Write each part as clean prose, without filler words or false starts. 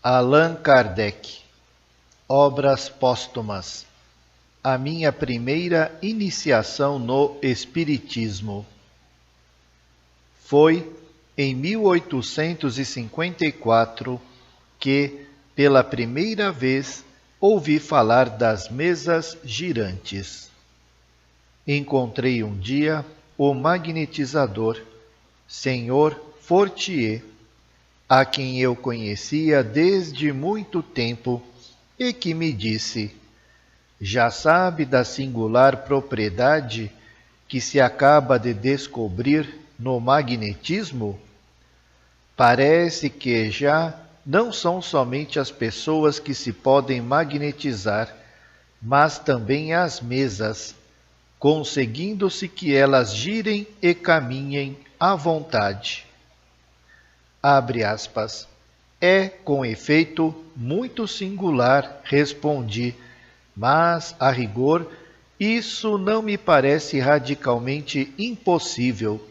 Allan Kardec. Obras póstumas. A minha primeira iniciação no Espiritismo. Foi em 1854 que, pela primeira vez, ouvi falar das mesas girantes. Encontrei um dia o magnetizador, Sr. Fortier, a quem eu conhecia desde muito tempo e que me disse: já sabe da singular propriedade que se acaba de descobrir no magnetismo? Parece que já não são somente as pessoas que se podem magnetizar, mas também as mesas, conseguindo-se que elas girem e caminhem à vontade. Abre aspas. É, com efeito, muito singular, respondi, mas, a rigor, isso não me parece radicalmente impossível.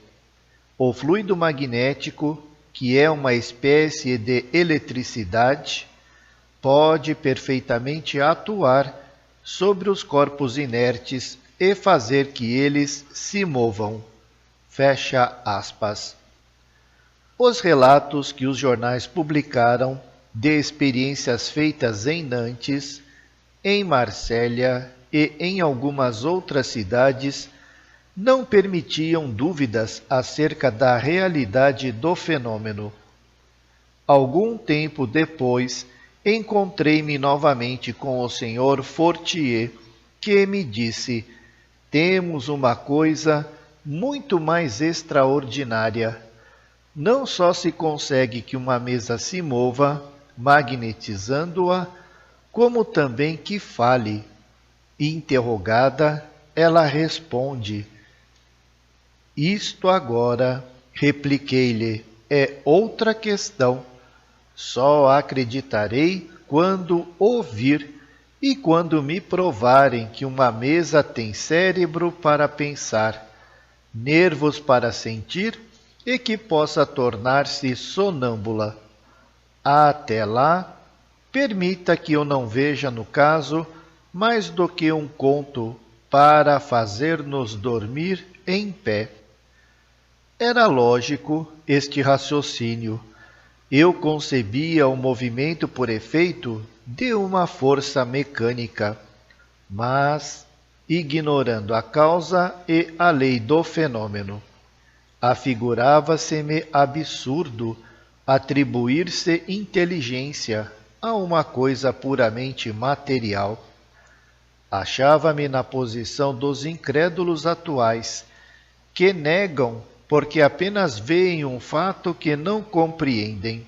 O fluido magnético, que é uma espécie de eletricidade, pode perfeitamente atuar sobre os corpos inertes e fazer que eles se movam. Fecha aspas. Os relatos que os jornais publicaram de experiências feitas em Nantes, em Marsella e em algumas outras cidades não permitiam dúvidas acerca da realidade do fenômeno. Algum tempo depois, encontrei-me novamente com o Sr. Fortier, que me disse: temos uma coisa muito mais extraordinária. Não só se consegue que uma mesa se mova, magnetizando-a, como também que fale. Interrogada, ela responde. Isto agora, repliquei-lhe, é outra questão. Só acreditarei quando ouvir e quando me provarem que uma mesa tem cérebro para pensar, nervos para sentir e que possa tornar-se sonâmbula. Até lá, permita que eu não veja no caso mais do que um conto para fazer-nos dormir em pé. Era lógico este raciocínio. Eu concebia o movimento por efeito de uma força mecânica, mas ignorando a causa e a lei do fenômeno. Afigurava-se-me absurdo atribuir-se inteligência a uma coisa puramente material. Achava-me na posição dos incrédulos atuais, que negam porque apenas veem um fato que não compreendem.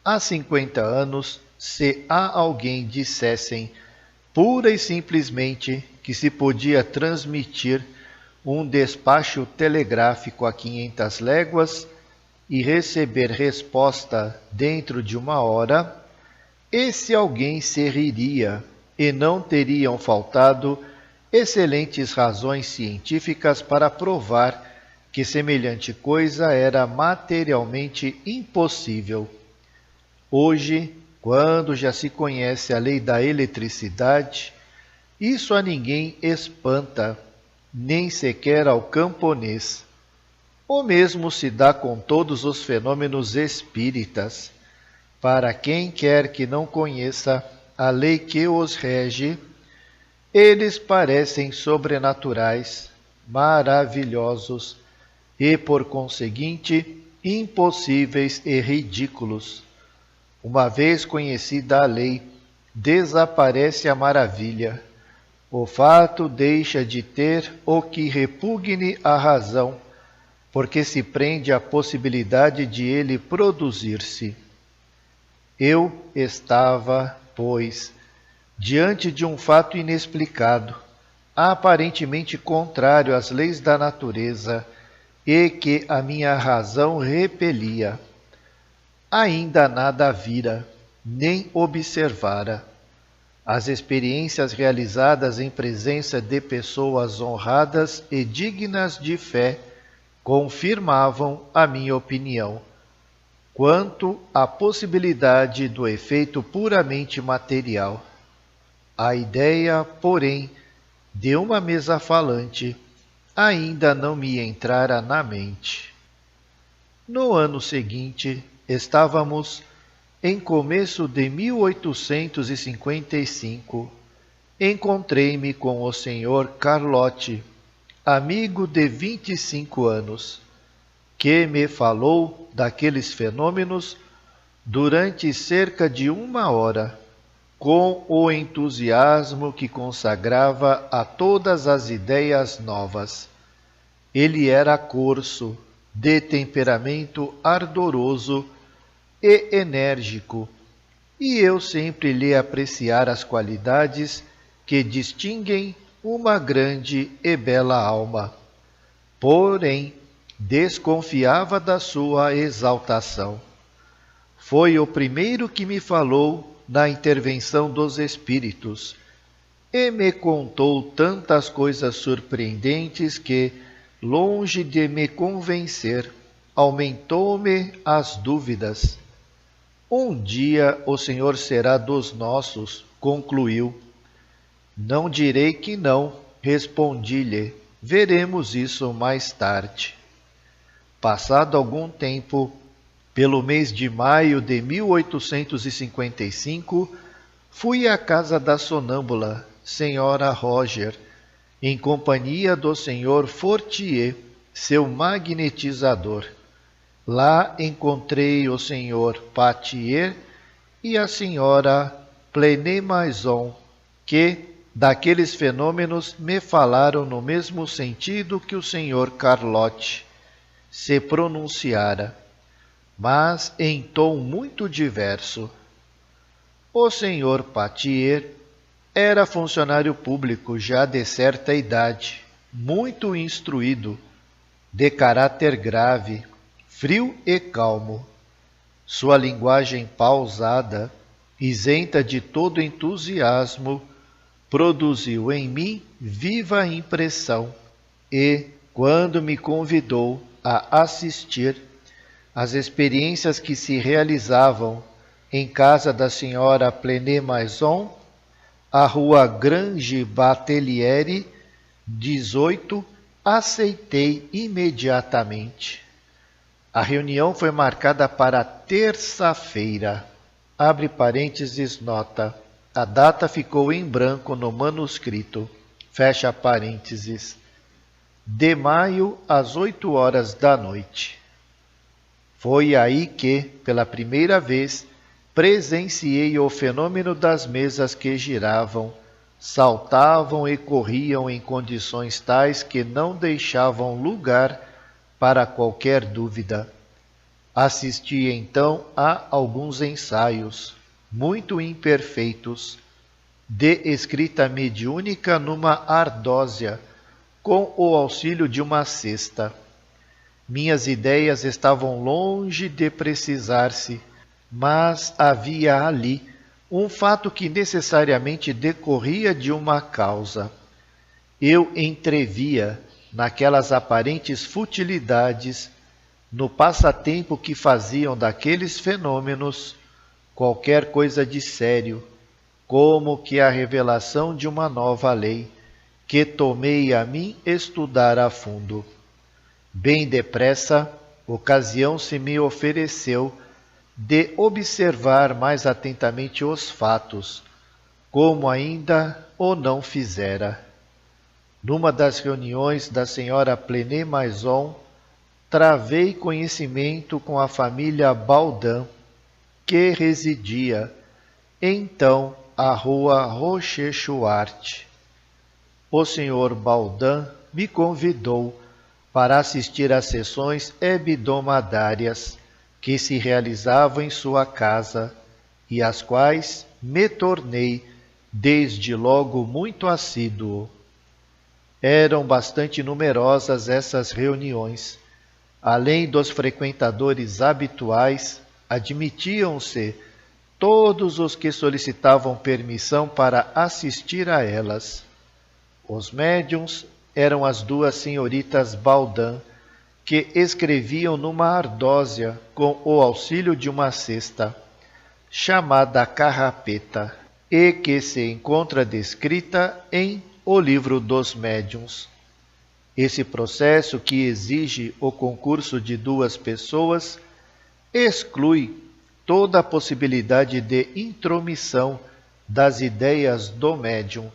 Há 50 anos, se a alguém dissessem pura e simplesmente que se podia transmitir um despacho telegráfico a 500 léguas e receber resposta dentro de 1 hora, esse alguém se riria e não teriam faltado excelentes razões científicas para provar que semelhante coisa era materialmente impossível. Hoje, quando já se conhece a lei da eletricidade, isso a ninguém espanta, nem sequer ao camponês. O mesmo se dá com todos os fenômenos espíritas. Para quem quer que não conheça a lei que os rege, eles parecem sobrenaturais, maravilhosos e, por conseguinte, impossíveis e ridículos. Uma vez conhecida a lei, desaparece a maravilha. O fato deixa de ter o que repugne à razão, porque se prende à possibilidade de ele produzir-se. Eu estava, pois, diante de um fato inexplicado, aparentemente contrário às leis da natureza e que a minha razão repelia. Ainda nada vira, nem observara. As experiências realizadas em presença de pessoas honradas e dignas de fé confirmavam a minha opinião. quanto à possibilidade do efeito puramente material. A ideia, porém, de uma mesa falante ainda não me entrara na mente. No ano seguinte, estávamos em começo de 1855. Encontrei-me com o Sr. Carlotti, amigo de 25 anos, que me falou daqueles fenômenos durante cerca de 1 hora, com o entusiasmo que consagrava a todas as ideias novas. Ele era corso, de temperamento ardoroso e enérgico, e eu sempre lhe apreciara as qualidades que distinguem uma grande e bela alma. Porém, desconfiava da sua exaltação. Foi o primeiro que me falou na intervenção dos espíritos, e me contou tantas coisas surpreendentes que, longe de me convencer, aumentou-me as dúvidas. Um dia o Senhor será dos nossos, concluiu. Não direi que não, respondi-lhe. Veremos isso mais tarde. Passado algum tempo, pelo mês de maio de 1855, fui à casa da sonâmbula, senhora Roger, em companhia do senhor Fortier, seu magnetizador. Lá encontrei o senhor Patier e a senhora Plenemaison, que daqueles fenômenos me falaram no mesmo sentido que o senhor Carlotti se pronunciara, mas em tom muito diverso. O senhor Patier era funcionário público já de certa idade, muito instruído, de caráter grave, frio e calmo. Sua linguagem pausada, isenta de todo entusiasmo, produziu em mim viva impressão e, quando me convidou a assistir às experiências que se realizavam em casa da senhora Plenemaison, a rua Grange Batelieri, 18, aceitei imediatamente. A reunião foi marcada para terça-feira. Abre parênteses, nota. A data ficou em branco no manuscrito. Fecha parênteses. De maio, às 8 horas da noite. Foi aí que, pela primeira vez, presenciei o fenômeno das mesas que giravam, saltavam e corriam em condições tais que não deixavam lugar para qualquer dúvida. Assisti então a alguns ensaios, muito imperfeitos, de escrita mediúnica numa ardósia, com o auxílio de uma cesta. Minhas ideias estavam longe de precisar-se, mas havia ali um fato que necessariamente decorria de uma causa. Eu entrevia, naquelas aparentes futilidades, no passatempo que faziam daqueles fenômenos, qualquer coisa de sério, como que a revelação de uma nova lei, que tomei a mim estudar a fundo. Bem depressa, ocasião se me ofereceu de observar mais atentamente os fatos, como ainda o não fizera. Numa das reuniões da senhora Plenemaison, travei conhecimento com a família Baudin, que residia, então, à rua Rochechouart. O senhor Baudin me convidou para assistir às sessões hebdomadárias que se realizavam em sua casa e às quais me tornei, desde logo, muito assíduo. Eram bastante numerosas essas reuniões. Além dos frequentadores habituais, admitiam-se todos os que solicitavam permissão para assistir a elas. Os médiuns eram as duas senhoritas Baudin, que escreviam numa ardósia com o auxílio de uma cesta, chamada carrapeta, e que se encontra descrita em O Livro dos Médiuns. Esse processo, que exige o concurso de 2 pessoas, exclui toda a possibilidade de intromissão das ideias do médium.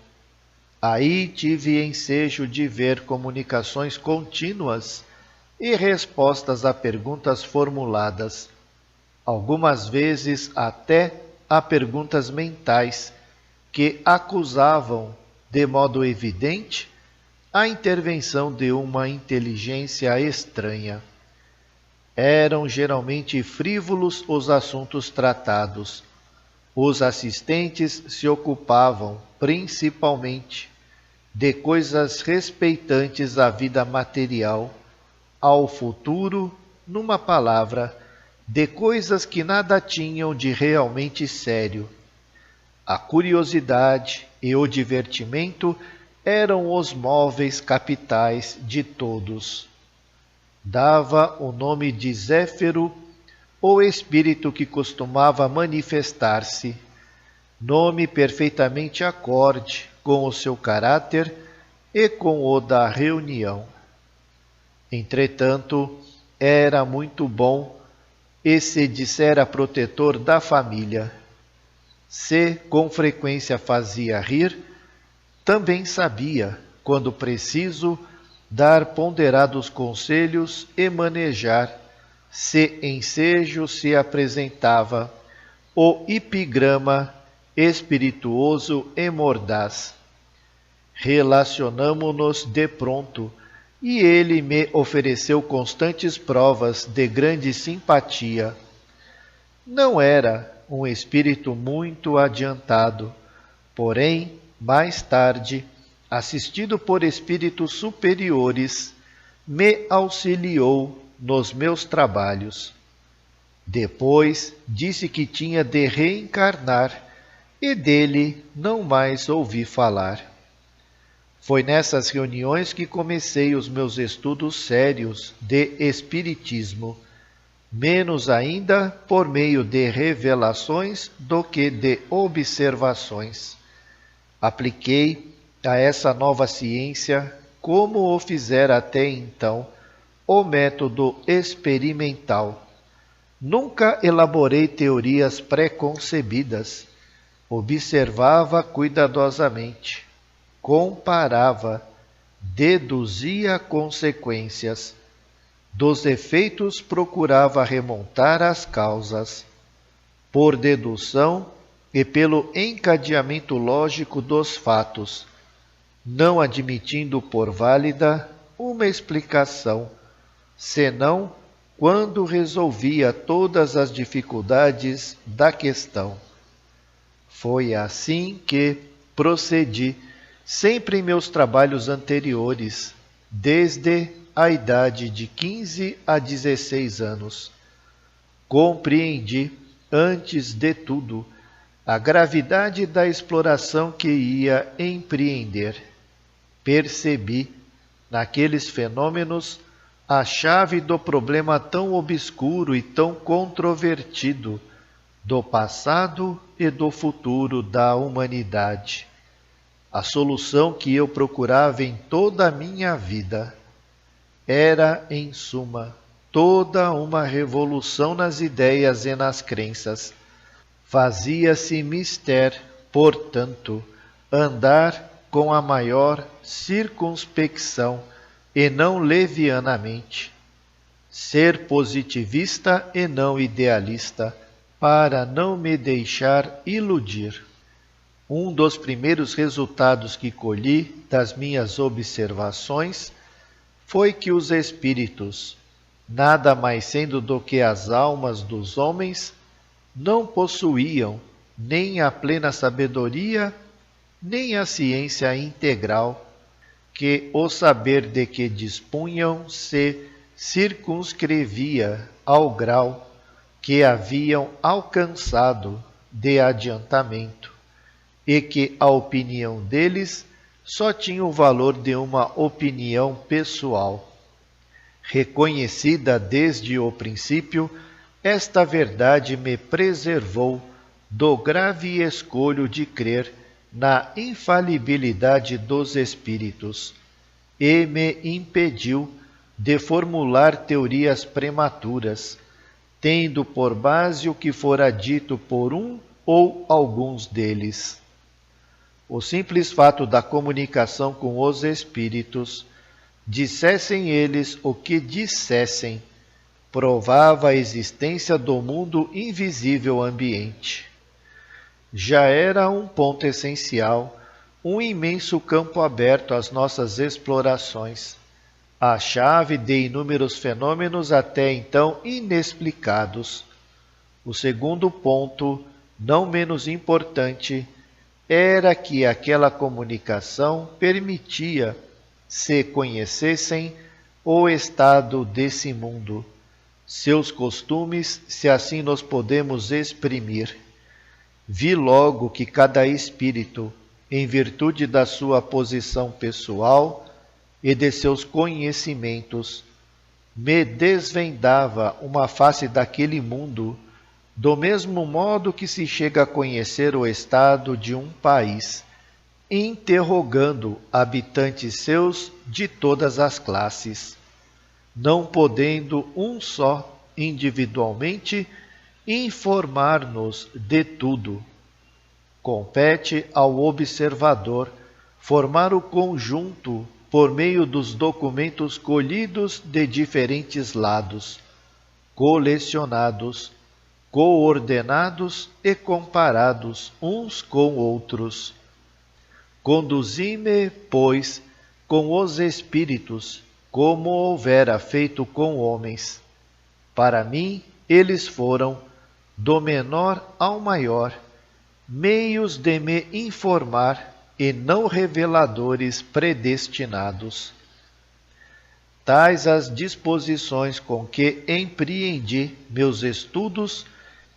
Aí tive ensejo de ver comunicações contínuas e respostas a perguntas formuladas, algumas vezes até a perguntas mentais que acusavam, de modo evidente, a intervenção de uma inteligência estranha. Eram geralmente frívolos os assuntos tratados. Os assistentes se ocupavam, principalmente, de coisas respeitantes à vida material, ao futuro, numa palavra, de coisas que nada tinham de realmente sério. A curiosidade e o divertimento eram os móveis capitais de todos. Dava o nome de Zéfiro, o espírito que costumava manifestar-se, nome perfeitamente acorde com o seu caráter e com o da reunião. Entretanto, era muito bom e se dissera protetor da família. Se com frequência fazia rir, também sabia, quando preciso, dar ponderados conselhos e manejar, se ensejo se apresentava, o epigrama espirituoso e mordaz. Relacionamo-nos de pronto, e ele me ofereceu constantes provas de grande simpatia. Não era um espírito muito adiantado, porém, mais tarde, assistido por espíritos superiores, me auxiliou nos meus trabalhos. Depois disse que tinha de reencarnar e dele não mais ouvi falar. Foi nessas reuniões que comecei os meus estudos sérios de espiritismo, menos ainda por meio de revelações do que de observações. Apliquei a essa nova ciência, como o fizera até então, o método experimental. Nunca elaborei teorias pré-concebidas. Observava cuidadosamente, comparava, deduzia consequências. Dos efeitos procurava remontar as causas. Por dedução e pelo encadeamento lógico dos fatos, não admitindo por válida uma explicação, senão quando resolvia todas as dificuldades da questão. Foi assim que procedi sempre em meus trabalhos anteriores, desde a idade de 15 a 16 anos. Compreendi, antes de tudo, a gravidade da exploração que ia empreender. Percebi, naqueles fenômenos, a chave do problema tão obscuro e tão controvertido do passado e do futuro da humanidade. A solução que eu procurava em toda a minha vida era, em suma, toda uma revolução nas ideias e nas crenças. Fazia-se mister, portanto, andar com a maior circunspecção e não levianamente, ser positivista e não idealista, para não me deixar iludir. Um dos primeiros resultados que colhi das minhas observações foi que os espíritos, nada mais sendo do que as almas dos homens, não possuíam nem a plena sabedoria, nem a ciência integral, que o saber de que dispunham se circunscrevia ao grau que haviam alcançado de adiantamento, e que a opinião deles só tinha o valor de uma opinião pessoal. Reconhecida desde o princípio, esta verdade me preservou do grave escolho de crer na infalibilidade dos espíritos e me impediu de formular teorias prematuras, tendo por base o que fora dito por um ou alguns deles. O simples fato da comunicação com os espíritos, dissessem eles o que dissessem, provava a existência do mundo invisível ambiente. Já era um ponto essencial, um imenso campo aberto às nossas explorações, a chave de inúmeros fenômenos até então inexplicados. O segundo ponto, não menos importante, era que aquela comunicação permitia se conhecessem o estado desse mundo, seus costumes, se assim nos podemos exprimir. Vi logo que cada espírito, em virtude da sua posição pessoal e de seus conhecimentos, me desvendava uma face daquele mundo, do mesmo modo que se chega a conhecer o estado de um país, interrogando habitantes seus de todas as classes, não podendo um só, individualmente, informar-nos de tudo. Compete ao observador formar o conjunto por meio dos documentos colhidos de diferentes lados, colecionados, coordenados e comparados uns com outros. Conduzi-me, pois, com os espíritos, como houvera feito com homens. Para mim, eles foram, do menor ao maior, meios de me informar e não reveladores predestinados. Tais as disposições com que empreendi meus estudos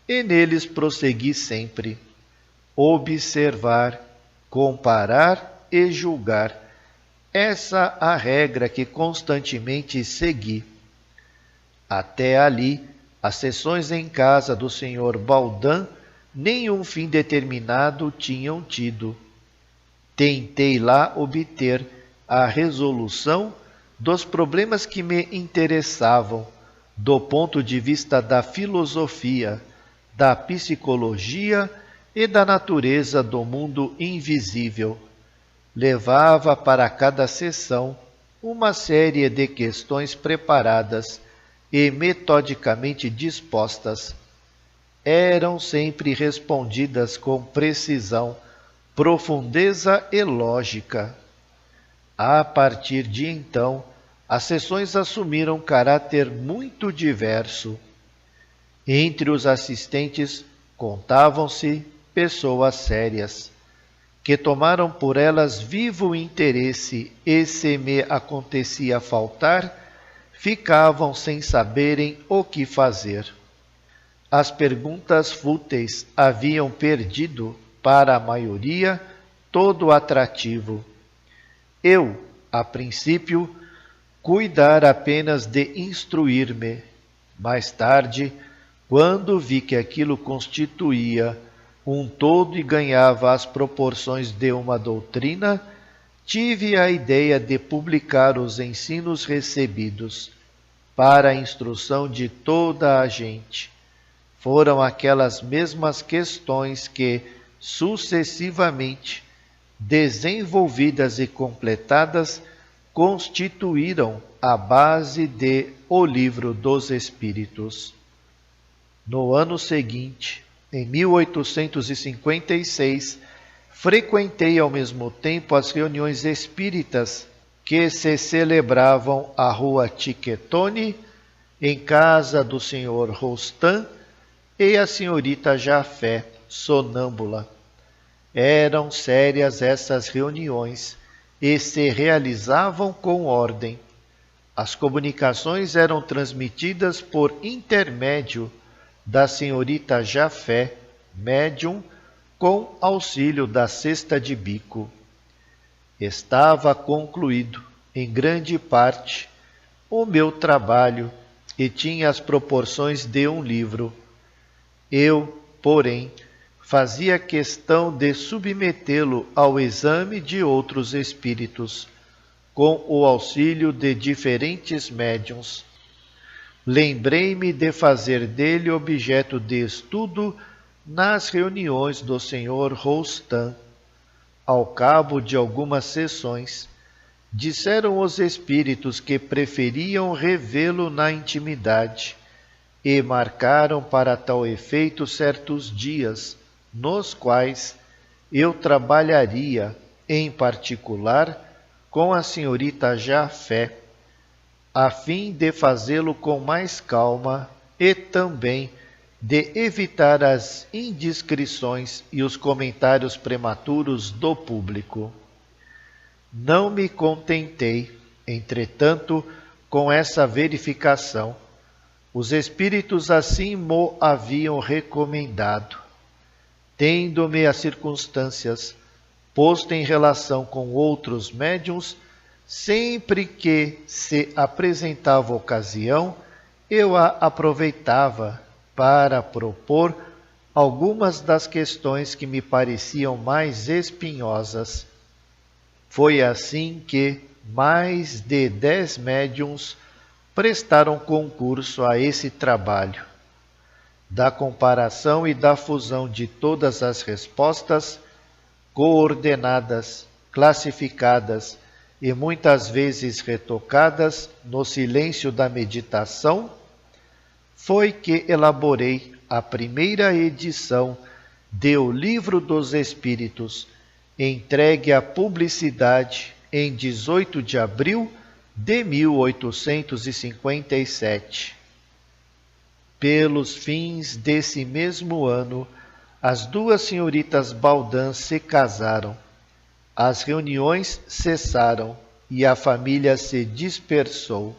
e neles prossegui sempre. Observar, comparar e julgar. Essa a regra que constantemente segui. Até ali, as sessões em casa do Sr. Baldin nenhum fim determinado tinham tido. Tentei lá obter a resolução dos problemas que me interessavam, do ponto de vista da filosofia, da psicologia e da natureza do mundo invisível. Levava para cada sessão uma série de questões preparadas e metodicamente dispostas. Eram sempre respondidas com precisão, profundeza e lógica. A partir de então, as sessões assumiram caráter muito diverso. Entre os assistentes contavam-se pessoas sérias, que tomaram por elas vivo interesse e, se me acontecia faltar, ficavam sem saberem o que fazer. As perguntas fúteis haviam perdido, para a maioria, todo o atrativo. Eu, a princípio, cuidar apenas de instruir-me. Mais tarde, quando vi que aquilo constituía um todo e ganhava as proporções de uma doutrina, tive a ideia de publicar os ensinos recebidos para a instrução de toda a gente. Foram aquelas mesmas questões que, sucessivamente, desenvolvidas e completadas, constituíram a base de O Livro dos Espíritos. No ano seguinte, em 1856, frequentei ao mesmo tempo as reuniões espíritas que se celebravam à rua Tiquetone, em casa do Sr. Rostand e a senhorita Jafé, sonâmbula. Eram sérias essas reuniões e se realizavam com ordem. As comunicações eram transmitidas por intermédio da senhorita Jafé, médium, com auxílio da cesta de bico. Estava concluído, em grande parte, o meu trabalho e tinha as proporções de um livro. Eu, porém, fazia questão de submetê-lo ao exame de outros espíritos, com o auxílio de diferentes médiuns. Lembrei-me de fazer dele objeto de estudo nas reuniões do Sr. Roustan. Ao cabo de algumas sessões, disseram os espíritos que preferiam revê-lo na intimidade e marcaram para tal efeito certos dias, nos quais eu trabalharia, em particular, com a senhorita Jafé, a fim de fazê-lo com mais calma e também de evitar as indiscrições e os comentários prematuros do público. Não me contentei, entretanto, com essa verificação. Os espíritos assim mo haviam recomendado. Tendo-me as circunstâncias posto em relação com outros médiuns, sempre que se apresentava ocasião, eu a aproveitava para propor algumas das questões que me pareciam mais espinhosas. Foi assim que mais de 10 médiuns prestaram concurso a esse trabalho. Da comparação e da fusão de todas as respostas, coordenadas, classificadas e muitas vezes retocadas no silêncio da meditação, foi que elaborei a primeira edição de O Livro dos Espíritos, entregue à publicidade em 18 de abril de 1857. Pelos fins desse mesmo ano, as duas senhoritas Baldin se casaram, as reuniões cessaram e a família se dispersou.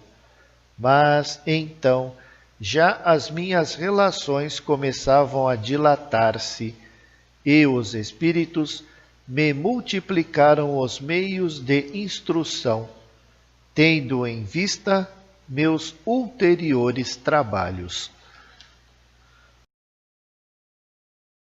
Mas então já as minhas relações começavam a dilatar-se e os espíritos me multiplicaram os meios de instrução, tendo em vista meus ulteriores trabalhos.